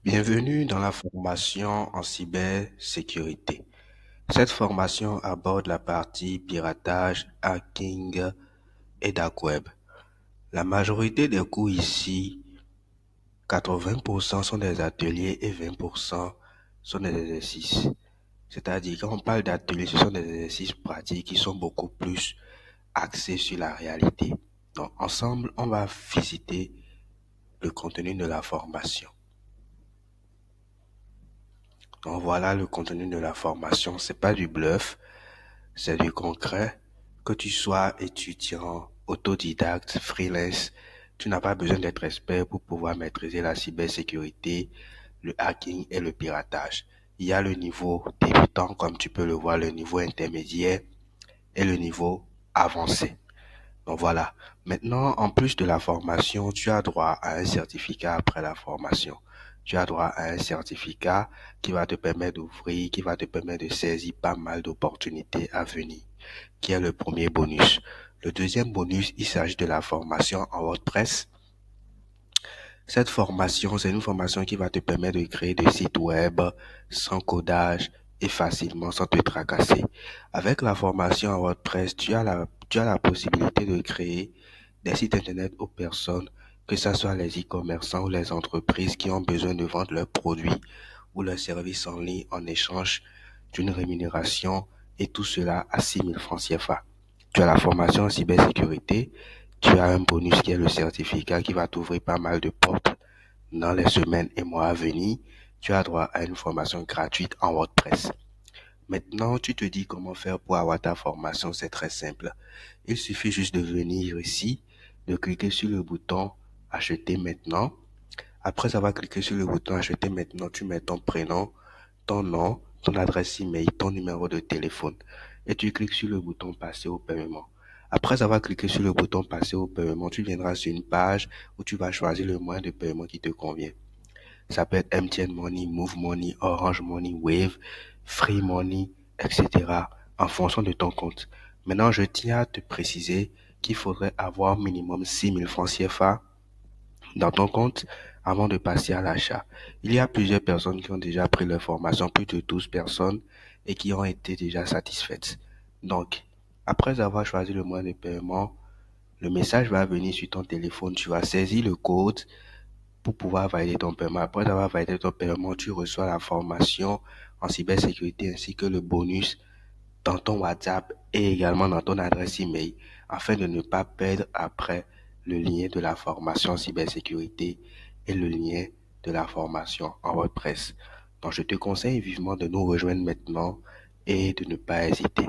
Bienvenue dans la formation en cybersécurité. Cette formation aborde la partie piratage, hacking et dark web. La majorité des cours ici, 80% sont des ateliers et 20% sont des exercices. C'est-à-dire, quand on parle d'ateliers, ce sont des exercices pratiques qui sont beaucoup plus axés sur la réalité. Donc, ensemble, on va visiter le contenu de la formation. Donc voilà le contenu de la formation. C'est pas du bluff, c'est du concret. Que tu sois étudiant, autodidacte, freelance, tu n'as pas besoin d'être expert pour pouvoir maîtriser la cybersécurité, le hacking et le piratage. Il y a le niveau débutant, comme tu peux le voir, le niveau intermédiaire et le niveau avancé. Donc voilà. Maintenant, en plus de la formation, tu as droit à un certificat après la formation. Tu as droit à un certificat qui va te permettre d'ouvrir, qui va te permettre de saisir pas mal d'opportunités à venir, qui est le premier bonus. Le deuxième bonus, il s'agit de la formation en WordPress. Cette formation, c'est une formation qui va te permettre de créer des sites web sans codage et facilement sans te tracasser. Avec la formation en WordPress, tu as la possibilité de créer des sites internet aux personnes, que ce soit les e-commerçants ou les entreprises qui ont besoin de vendre leurs produits ou leurs services en ligne en échange d'une rémunération et tout cela à 6 000 francs CFA. Tu as la formation en cybersécurité, tu as un bonus qui est le certificat qui va t'ouvrir pas mal de portes dans les semaines et mois à venir. Tu as droit à une formation gratuite en WordPress. Maintenant, tu te dis comment faire pour avoir ta formation, c'est très simple. Il suffit juste de venir ici, de cliquer sur le bouton acheter maintenant. Après avoir cliqué sur le bouton acheter maintenant, tu mets ton prénom, ton nom, ton adresse email, ton numéro de téléphone et tu cliques sur le bouton passer au paiement. Après avoir cliqué sur le bouton passer au paiement, tu viendras sur une page où tu vas choisir le moyen de paiement qui te convient. Ça peut être MTN Money, Move Money, Orange Money, Wave, Free Money, etc. en fonction de ton compte. Maintenant, je tiens à te préciser qu'il faudrait avoir minimum 6 000 francs CFA dans ton compte avant de passer à l'achat. Il y a plusieurs personnes qui ont déjà pris leur formation, plus de 12 personnes, et qui ont été déjà satisfaites. Donc, après avoir choisi le moyen de paiement, le message va venir sur ton téléphone. Tu vas saisir le code pour pouvoir valider ton paiement. Après avoir validé ton paiement, tu reçois la formation en cybersécurité ainsi que le bonus dans ton WhatsApp et également dans ton adresse email afin de ne pas perdre après le lien de la formation en cybersécurité et le lien de la formation en WordPress. Donc, je te conseille vivement de nous rejoindre maintenant et de ne pas hésiter.